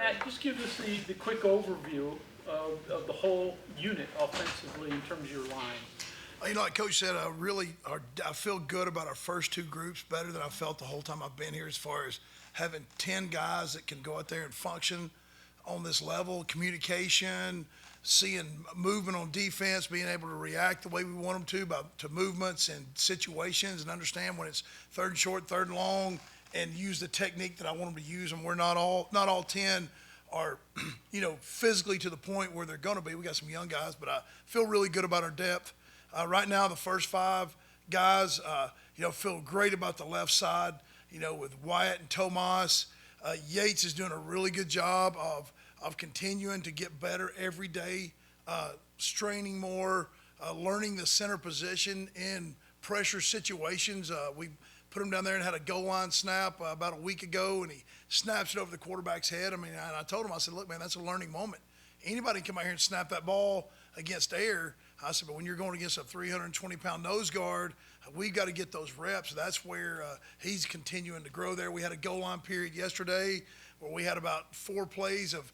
Matt, just give us the quick overview of the whole unit offensively in terms of your line. Like Coach said, I feel good about our first two groups, better than I felt the whole time I've been here, as far as having 10 guys that can go out there and function on this level, communication, seeing movement on defense, being able to react the way we want them to movements and situations, and understand when it's third and short, third and long, and use the technique that I want them to use. And we're not all 10 are, physically to the point where they're going to be. We got some young guys, but I feel really good about our depth. Right now, the first five guys, feel great about the left side, with Wyatt and Tomas. Yates is doing a really good job of continuing to get better every day, straining more, learning the center position in pressure situations. We put him down there and had a goal line snap about a week ago, and he snaps it over the quarterback's head. I told him, I said, look, man, that's a learning moment. Anybody can come out here and snap that ball against air. I said, but when you're going against a 320-pound nose guard, we've got to get those reps. That's where he's continuing to grow there. We had a goal line period yesterday where we had about 4 plays of,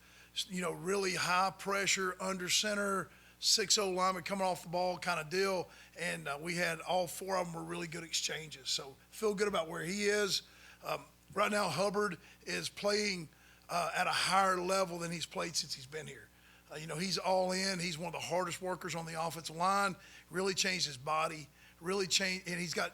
really high pressure, under center, 6-0 lineman coming off the ball kind of deal. And we had all 4 of them were really good exchanges. So feel good about where he is. Right now, Hubbard is playing at a higher level than he's played since he's been here. He's all in. He's one of the hardest workers on the offensive line. Really changed his body. Really changed, and he's got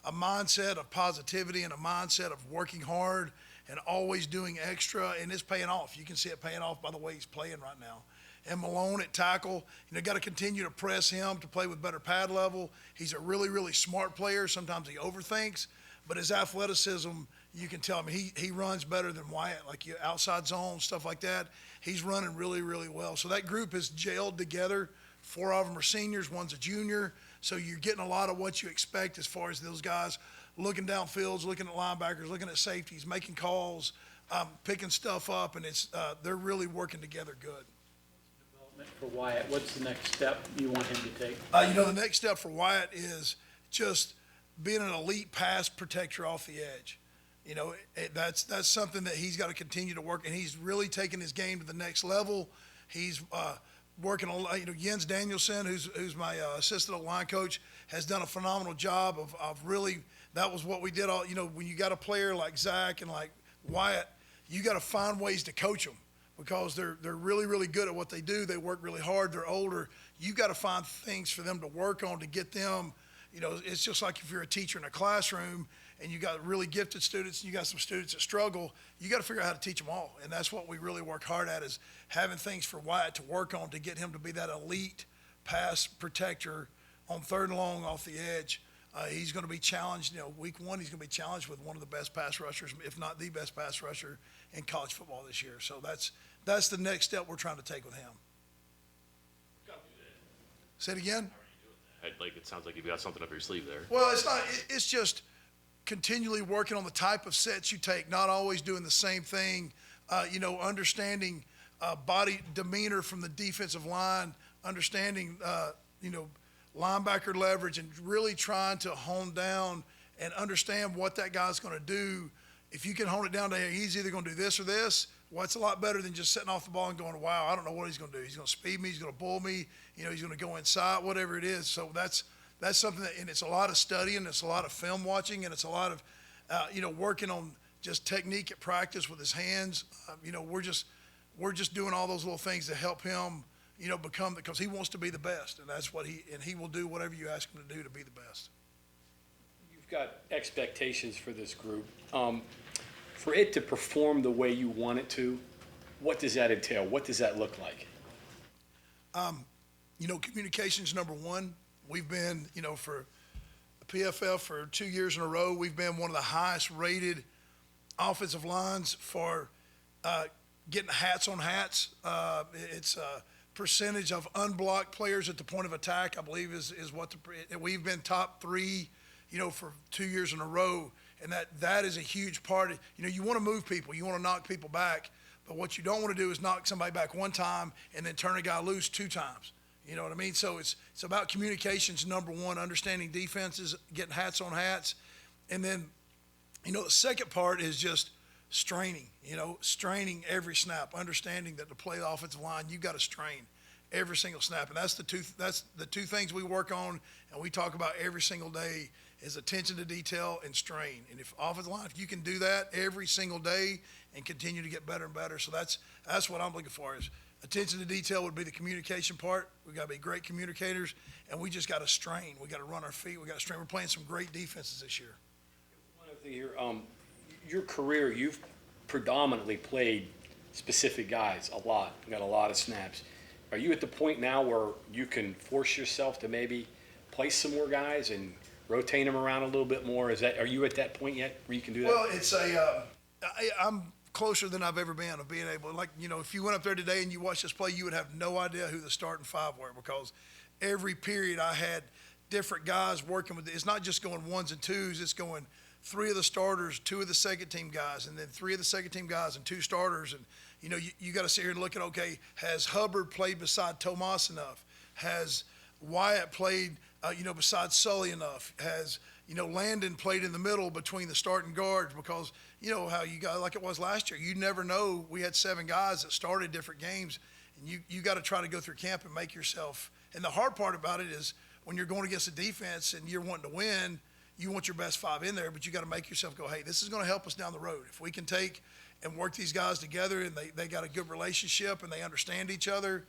a mindset of positivity and a mindset of working hard and always doing extra, and it's paying off. You can see it paying off by the way he's playing right now. And Malone at tackle, got to continue to press him to play with better pad level. He's a really, really smart player. Sometimes he overthinks, but his athleticism, you can tell. He runs better than Wyatt, like outside zone, stuff like that. He's running really, really well. So that group is gelled together. 4 of them are seniors, one's a junior. So you're getting a lot of what you expect as far as those guys looking downfields, looking at linebackers, looking at safeties, making calls, picking stuff up, and they're really working together good. Development for Wyatt, what's the next step you want him to take? The next step for Wyatt is just being an elite pass protector off the edge. That's something that he's got to continue to work, and he's really taking his game to the next level. He's working on, Jens Danielson, who's my assistant line coach, has done a phenomenal job of really, that was what we did all, when you got a player like Zach and like Wyatt, you got to find ways to coach them because they're really, really good at what they do. They work really hard. They're older. You got to find things for them to work on to get them. It's just like if you're a teacher in a classroom and you got really gifted students and you got some students that struggle, you got to figure out how to teach them all. And that's what we really work hard at, is having things for Wyatt to work on to get him to be that elite pass protector on third and long off the edge. He's going to be challenged, week 1, he's going to be challenged with one of the best pass rushers, if not the best pass rusher in college football this year. So that's the next step we're trying to take with him. Say it again? It sounds like you've got something up your sleeve there. Well, it's not. It's just continually working on the type of sets you take, not always doing the same thing. Understanding body demeanor from the defensive line, understanding, linebacker leverage, and really trying to hone down and understand what that guy's going to do. If you can hone it down to he's either going to do this or this, well, it's a lot better than just sitting off the ball and going, wow, I don't know what he's going to do. He's going to speed me. He's going to bull me. He's going to go inside, whatever it is. So that's something that, and it's a lot of studying. It's a lot of film watching, and it's a lot of, working on just technique at practice with his hands. We're just doing all those little things to help him, become, because he wants to be the best, and that's what he will do whatever you ask him to do to be the best. You've got expectations for this group. For it to perform the way you want it to, what does that entail? What does that look like? Communication's number one. We've been, for the PFF for 2 years in a row, we've been one of the highest rated offensive lines for getting hats on hats. It's a percentage of unblocked players at the point of attack, I believe, is what we've been top 3, for 2 years in a row. And that is a huge part of, you want to move people, you want to knock people back, but what you don't want to do is knock somebody back one time and then turn a guy loose 2 times. You know what I mean? So it's about communications, number one, understanding defenses, getting hats on hats. And then, the second part is just straining, straining every snap, understanding that to play the offensive line, you got to strain every single snap. And that's the two things we work on and we talk about every single day is attention to detail and strain. And if offensive line, if you can do that every single day and continue to get better and better. So that's what I'm looking for is attention to detail would be the communication part. We got to be great communicators and we just got to strain. We got to run our feet. We got to strain. We're playing some great defenses this year. One other thing here, your career, you've predominantly played specific guys a lot. You got a lot of snaps. Are you at the point now where you can force yourself to maybe play some more guys and rotate them around a little bit more? Are you at that point yet where you can do that? Well, I'm closer than I've ever been of being able, if you went up there today and you watched us play, you would have no idea who the starting five were because every period I had different guys working with it. It's not just going ones and twos, it's going three of the starters, two of the second team guys, and then three of the second team guys and two starters. And, you got to sit here and look at, okay, has Hubbard played beside Tomas enough? Has Wyatt played, besides Sully enough? Has, Landon played in the middle between the starting guards? Because, how you got, like it was last year, you never know. We had 7 guys that started different games, and you got to try to go through camp and make yourself. And the hard part about it is when you're going against a defense and you're wanting to win, you want your best 5 in there, but you got to make yourself go, hey, this is going to help us down the road. If we can take and work these guys together and they got a good relationship and they understand each other,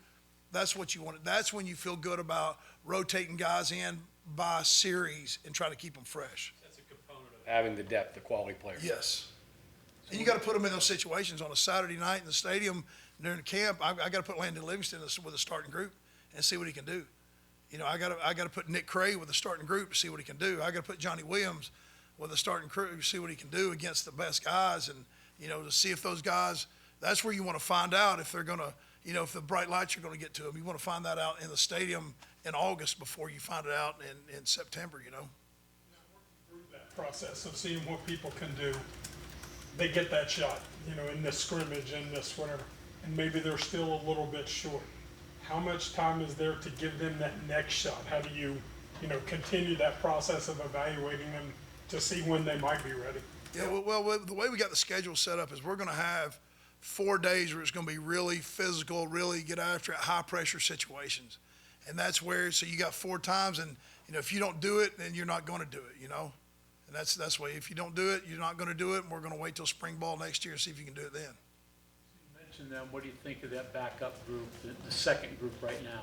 that's what you want. That's when you feel good about rotating guys in by series and try to keep them fresh. That's a component of having the depth, the quality players. Yes. And you got to put them in those situations on a Saturday night in the stadium during the camp. I got to put Landon Livingston with a starting group and see what he can do. I got to put Nick Cray with the starting group to see what he can do. I got to put Johnny Williams with the starting crew to see what he can do against the best guys and, to see if those guys, that's where you want to find out if they're going to, if the bright lights are going to get to them. You want to find that out in the stadium in August before you find it out in September, Through that process of seeing what people can do, they get that shot, in this scrimmage and this whatever, and maybe they're still a little bit short. How much time is there to give them that next shot? How do you, continue that process of evaluating them to see when they might be ready? Yeah, well, the way we got the schedule set up is we're going to have 4 days where it's going to be really physical, really get after it, high pressure situations. And that's where, so you got 4 times and, if you don't do it, then you're not going to do it, And that's the way, if you don't do it, you're not going to do it. And we're going to wait till spring ball next year and see if you can do it then. You mentioned them, what do you think of that backup group, the second group right now?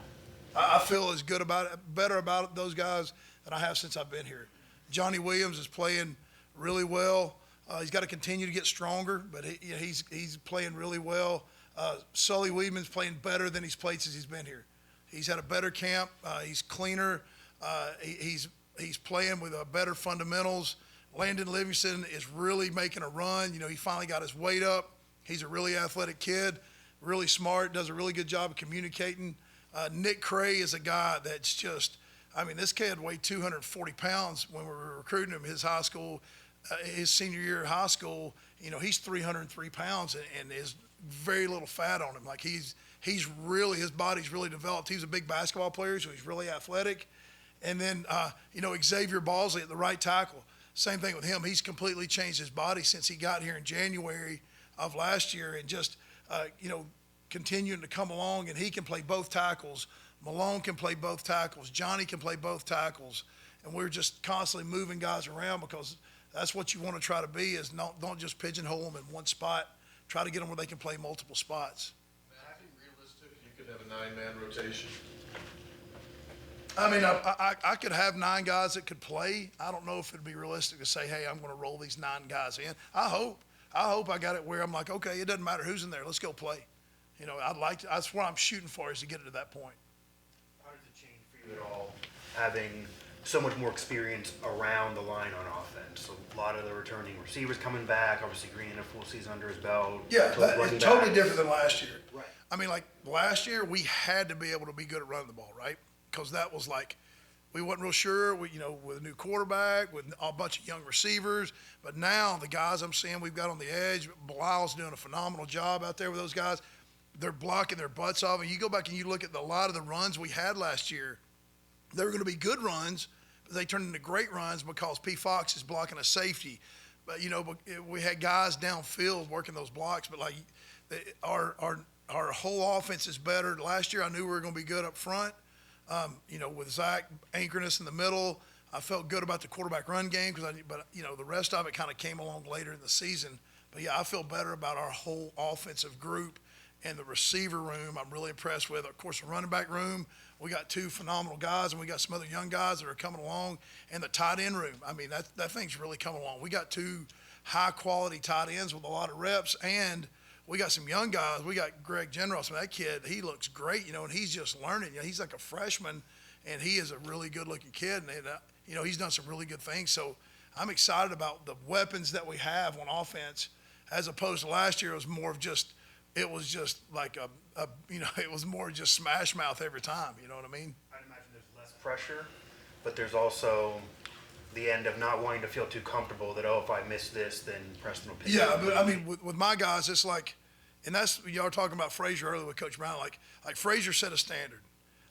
I feel as good about it, better about those guys than I have since I've been here. Johnny Williams is playing really well. He's got to continue to get stronger, but he's playing really well. Sully Weedman's playing better than he's played since he's been here. He's had a better camp. He's cleaner. He's playing with better fundamentals. Landon Livingston is really making a run. He finally got his weight up. He's a really athletic kid, really smart, does a really good job of communicating. Nick Cray is a guy that's just, this kid weighed 240 pounds when we were recruiting him. His high school, his senior year of high school, he's 303 pounds and is very little fat on him. Like he's really, his body's really developed. He was a big basketball player, so he's really athletic. And then, Xavier Balsley at the right tackle. Same thing with him. He's completely changed his body since he got here in January of last year and just, continuing to come along, and he can play both tackles. Malone can play both tackles. Johnny can play both tackles. And we're just constantly moving guys around because that's what you want to try to be is don't just pigeonhole them in one spot. Try to get them where they can play multiple spots. Matt, how realistic you could have a 9-man rotation? I could have 9 guys that could play. I don't know if it'd be realistic to say, hey, I'm going to roll these 9 guys in. I hope I got it where I'm like, okay, it doesn't matter who's in there. Let's go play. That's what I'm shooting for is to get it to that point. How does it change for you at all, having so much more experience around the line on offense? A lot of the returning receivers coming back, obviously Green a full season under his belt. Yeah, running it's totally backs. different than last year. Right. Like last year, we had to be able to be good at running the ball, right? Because that was like, we wasn't real sure, with a new quarterback, with a bunch of young receivers. But now the guys I'm seeing we've got on the edge, Bilal's doing a phenomenal job out there with those guys. They're blocking their butts off. And you go back and you look at a lot of the runs we had last year, they were going to be good runs, but they turned into great runs because P. Fox is blocking a safety. But, we had guys downfield working those blocks, but like our whole offense is better. Last year, I knew we were going to be good up front. With Zach anchoring us in the middle, I felt good about the quarterback run game but the rest of it kind of came along later in the season. But yeah, I feel better about our whole offensive group and the receiver room. I'm really impressed with. Of course, the running back room, we got two phenomenal guys, and we got some other young guys that are coming along. And the tight end room, I mean, that thing's really coming along. We got two high-quality tight ends with a lot of reps, and we got some young guys. We got Greg Generos, and that kid, he looks great, and he's just learning. He's like a freshman, and he is a really good-looking kid, and he's done some really good things. So I'm excited about the weapons that we have on offense, as opposed to last year. It was more just like it was more just smash mouth every time. You know what I mean? I'd imagine there's less pressure, but there's also the end of not wanting to feel too comfortable that, if I miss this, then Preston will pick it Yeah, up. but I mean, with my guys, it's like, and that's, y'all were talking about Frazier earlier with Coach Brown. Like Frazier set a standard.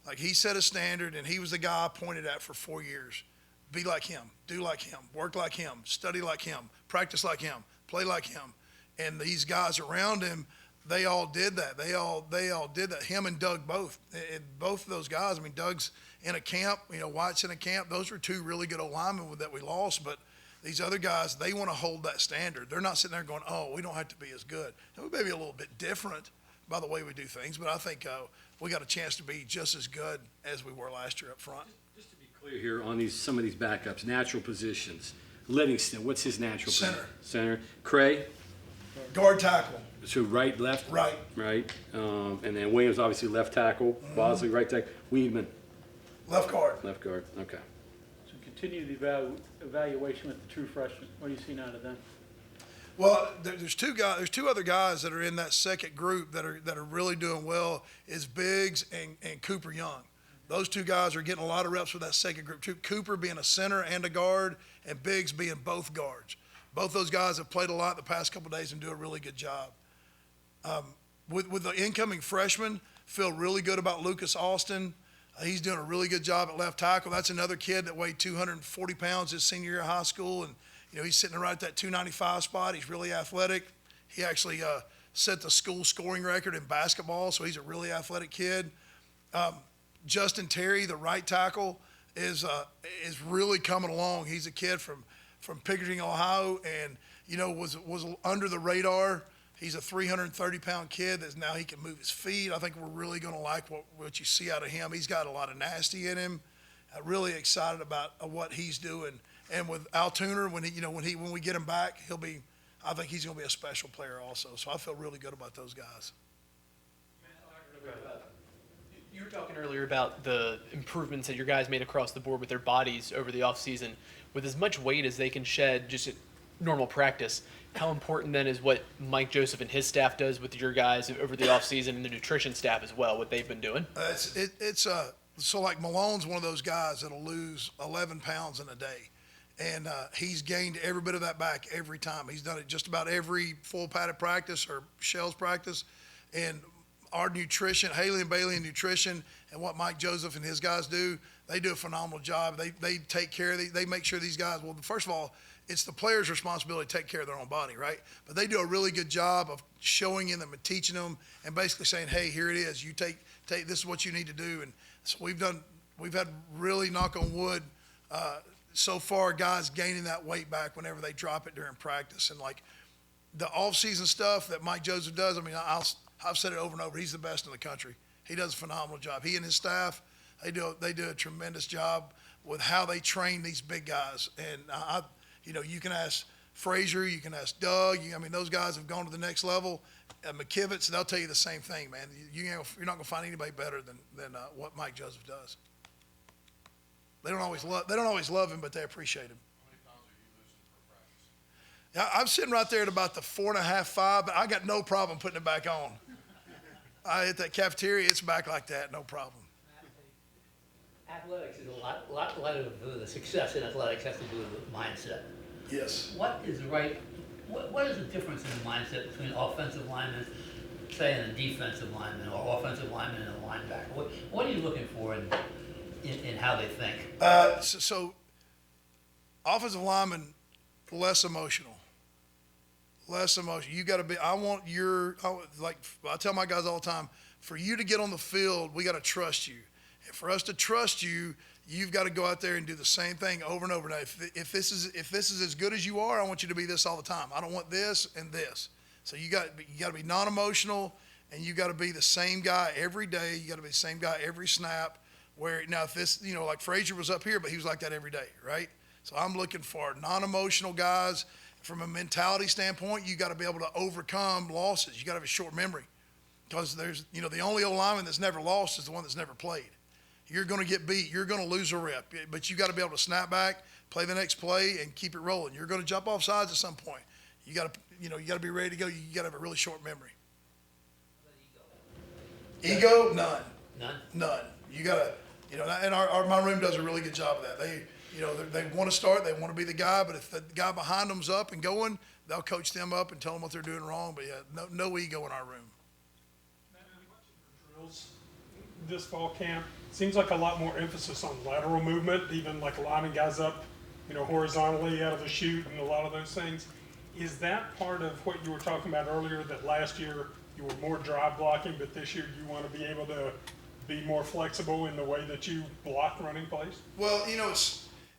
Like he set a standard, and he was the guy I pointed at for 4 years. Be like him, do like him, work like him, study like him, practice like him, play like him. And these guys around him, they all did that. They all did that. Him and Doug both. And both of those guys. I mean, Doug's in a camp. White's in a camp. Those were two really good linemen that we lost. But these other guys, they want to hold that standard. They're not sitting there going, "Oh, we don't have to be as good." And we may be a little bit different by the way we do things, but I think we got a chance to be just as good as we were last year up front. Just to be clear here on some of these backups, natural positions. Livingston, what's his natural Center. position? Center. Cray, Guard tackle. so right, left? Right. Right. And then Williams, obviously left tackle. Bosley, right tackle. Weedman, Left guard. left guard. Okay. So continue the evaluation with the true freshmen. What are you seeing out of them? Well, there's two guys. There's two other guys that are in that second group that are really doing well. Is Biggs and Cooper Young. Those two guys are getting a lot of reps with that second group too. Cooper being a center and a guard, and Biggs being both guards. Both those guys have played a lot the past couple of days and do a really good job. With the incoming freshmen, feel really good about Lucas Austin. He's doing a really good job at left tackle. That's another kid that weighed 240 pounds his senior year of high school, and he's sitting right at that 295 spot. He's really athletic. He actually set the school scoring record in basketball, so he's a really athletic kid. Justin Terry, the right tackle, is really coming along. He's a kid from Pickering, Ohio, and was under the radar. He's a 330-pound kid that now he can move his feet. I think we're really going to like what you see out of him. He's got a lot of nasty in him. Really excited about what he's doing. And with Altuner, when we get him back, I think he's going to be a special player also. So I feel really good about those guys. You were talking earlier about the improvements that your guys made across the board with their bodies over the offseason. With as much weight as they can shed just at normal practice, how important then is what Mike Joseph and his staff does with your guys over the offseason, and the nutrition staff as well, what they've been doing? So like Malone's one of those guys that'll lose 11 pounds in a day. And he's gained every bit of that back every time. He's done it just about every full padded practice or shells practice. And our nutrition, Haley and Bailey in nutrition, and what Mike Joseph and his guys do, they do a phenomenal job. They take care of they make sure these guys, well, first of all, it's the player's responsibility to take care of their own body, right? But they do a really good job of showing them and teaching them and basically saying, hey, here it is. You take this is what you need to do. And so we've had really, knock on wood, so far, guys gaining that weight back whenever they drop it during practice. And like the off-season stuff that Mike Joseph does, I mean, I've said it over and over. He's the best in the country. He does a phenomenal job. He and his staff, they do a tremendous job with how they train these big guys. And you can ask Frazier, you can ask Doug. Those guys have gone to the next level. McKivitz, they'll tell you the same thing, man. You're not going to find anybody better than what Mike Joseph does. They don't always love him, but they appreciate him. How many pounds are you losing per practice? Yeah, I'm sitting right there at about the 4.5, 5, but I got no problem putting it back on. I hit that cafeteria, it's back like that, no problem. Athletics is a lot of the success in athletics has to do with mindset. Yes. What is the difference in the mindset between offensive linemen, say, and a defensive lineman, or offensive lineman and a linebacker? What are you looking for in how they think? So offensive linemen, less emotional. less emotion. You got to be. Like I tell my guys all the time. For you to get on the field, we got to trust you. And for us to trust you, you've got to go out there and do the same thing over and over. Now, if this is as good as you are, I want you to be this all the time. I don't want this and this. So you got to be non-emotional, and you got to be the same guy every day. You got to be the same guy every snap. Where now, if this, like Frazier was up here, but he was like that every day, right? So I'm looking for non-emotional guys. From a mentality standpoint, you got to be able to overcome losses. You got to have a short memory, because there's, the only old lineman that's never lost is the one that's never played. You're going to get beat. You're going to lose a rep, but you got to be able to snap back, play the next play, and keep it rolling. You're going to jump off sides at some point. You got to, you got to be ready to go. You got to have a really short memory. Ego, none. None. You got to, and my room does a really good job of that. They want to start. They want to be the guy, but if the guy behind them's up and going, they'll coach them up and tell them what they're doing wrong. But yeah, no ego in our room. Drills this fall camp, seems like a lot more emphasis on lateral movement, even like lining guys up, horizontally out of the chute and a lot of those things. Is that part of what you were talking about earlier, that last year you were more drive blocking, but this year you want to be able to be more flexible in the way that you block running plays? Well,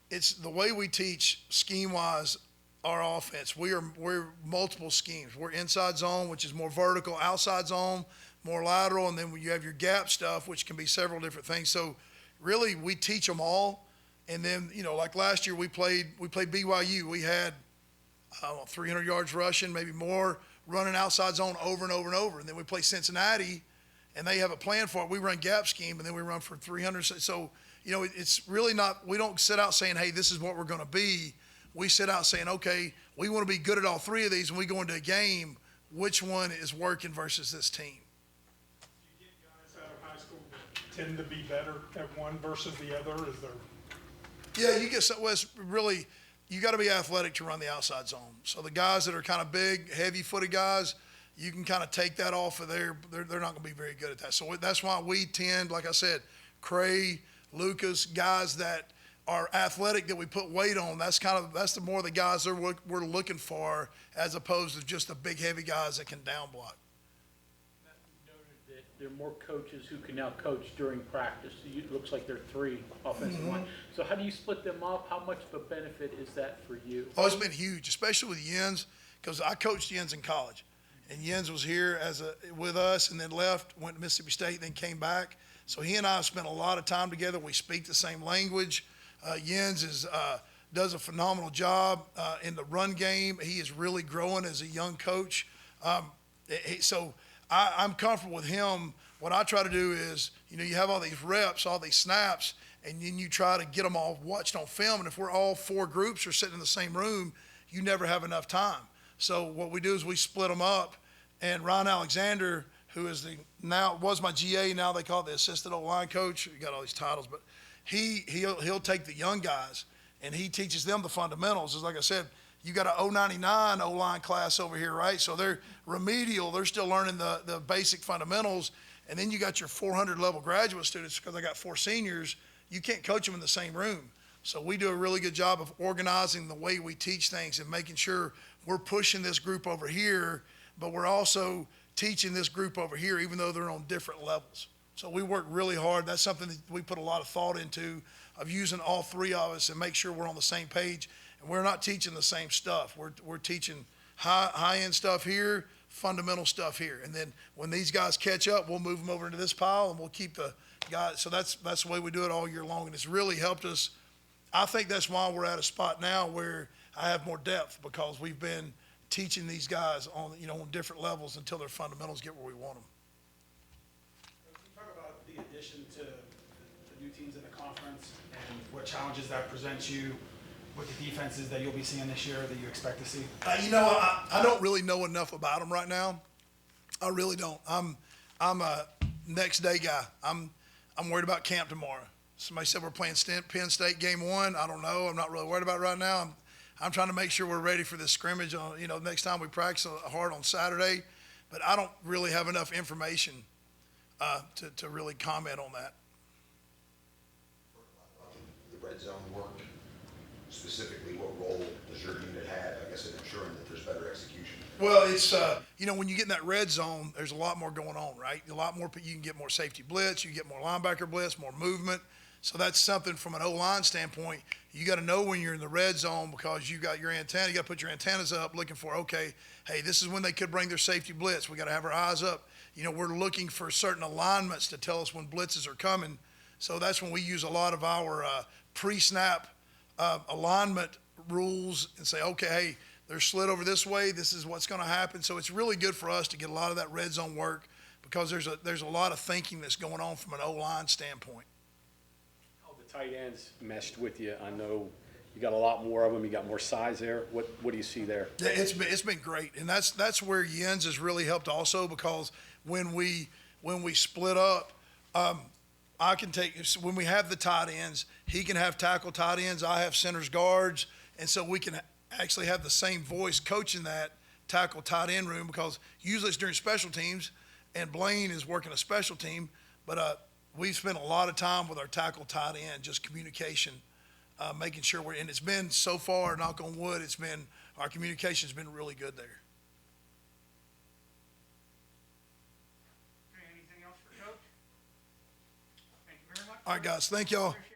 it's the way we teach scheme-wise our offense. We're multiple schemes. We're inside zone, which is more vertical, outside zone, more lateral, and then you have your gap stuff, which can be several different things. So really, we teach them all. And then, like last year, we played BYU. We had 300 yards rushing, maybe more, running outside zone over and over and over. And then we play Cincinnati, and they have a plan for it. We run gap scheme, and then we run for 300. So, it's really not, we don't sit out saying, hey, this is what we're going to be. We sit out saying, okay, we want to be good at all three of these. When we go into a game, which one is working versus this team? Do you get guys out of high school that tend to be better at one versus the other? Is there? Yeah, you get so it's really, you got to be athletic to run the outside zone. So the guys that are kind of big, heavy-footed guys, you can kind of take that off of there. They're not going to be very good at that. So that's why we tend, like I said, Cray, Lucas, guys that are athletic that we put weight on. That's the more the guys that we're looking for, as opposed to just the big, heavy guys that can down block. You noted that there are more coaches who can now coach during practice. It looks like there are 3 offensive line. So how do you split them up? How much of a benefit is that for you? Oh, it's been huge, especially with Jens, because I coached Jens in college. And Jens was here with us and then left, went to Mississippi State, then came back. So he and I have spent a lot of time together. We speak the same language. Jens does a phenomenal job in the run game. He is really growing as a young coach. So I'm comfortable with him. What I try to do is, you have all these reps, all these snaps, and then you try to get them all watched on film. And if we're all 4 groups are sitting in the same room, you never have enough time. So what we do is we split them up. And Ron Alexander, who is was my GA, now they call it the assistant O-line coach. He got all these titles, but he'll take the young guys and he teaches them the fundamentals. It's like I said, you got a 099 O-line class over here, right? So they're remedial. They're still learning the basic fundamentals. And then you got your 400 level graduate students, because I got 4 seniors. You can't coach them in the same room. So we do a really good job of organizing the way we teach things and making sure we're pushing this group over here, but we're also teaching this group over here, even though they're on different levels. So we work really hard. That's something that we put a lot of thought into, of using all 3 of us and make sure we're on the same page. And we're not teaching the same stuff. We're teaching high-end stuff here, fundamental stuff here. And then when these guys catch up, we'll move them over into this pile and we'll keep the guys. So that's the way we do it all year long. And it's really helped us. I think that's why we're at a spot now where I have more depth, because we've been teaching these guys on different levels until their fundamentals get where we want them. Can you talk about the addition to the new teams in the conference and what challenges that presents you with the defenses that you'll be seeing this year that you expect to see? I don't really know enough about them right now. I really don't. I'm a next day guy. I'm worried about camp tomorrow. Somebody said we're playing Penn State game 1. I don't know. I'm not really worried about it right now. I'm trying to make sure we're ready for this scrimmage on, next time we practice hard on Saturday. But I don't really have enough information to really comment on that. The red zone work specifically what role does your unit have, I guess, in ensuring that there's better execution? Well, it's, when you get in that red zone, there's a lot more going on, right? A lot more, you can get more safety blitz, you get more linebacker blitz, more movement. So that's something from an O-line standpoint, you got to know when you're in the red zone because you got your antenna, you got to put your antennas up looking for, okay, hey, this is when they could bring their safety blitz. We got to have our eyes up. We're looking for certain alignments to tell us when blitzes are coming. So that's when we use a lot of our pre-snap alignment rules and say, okay, hey, they're slid over this way. This is what's going to happen. So it's really good for us to get a lot of that red zone work because there's a lot of thinking that's going on from an O-line standpoint. How the tight ends meshed with you? I know you got a lot more of them. You got more size there. What do you see there? Yeah, it's been great, and that's where Jens has really helped also because when we split up, I can take when we have the tight ends, he can have tackle tight ends, I have centers guards, and so we can actually have the same voice coaching that tackle tight end room because usually it's during special teams, and Blaine is working a special team, but we've spent a lot of time with our tackle tight end, just communication. Making sure and it's been so far, knock on wood, our communication's been really good there. Okay, anything else for Coach? Thank you very much. All right, guys, thank y'all.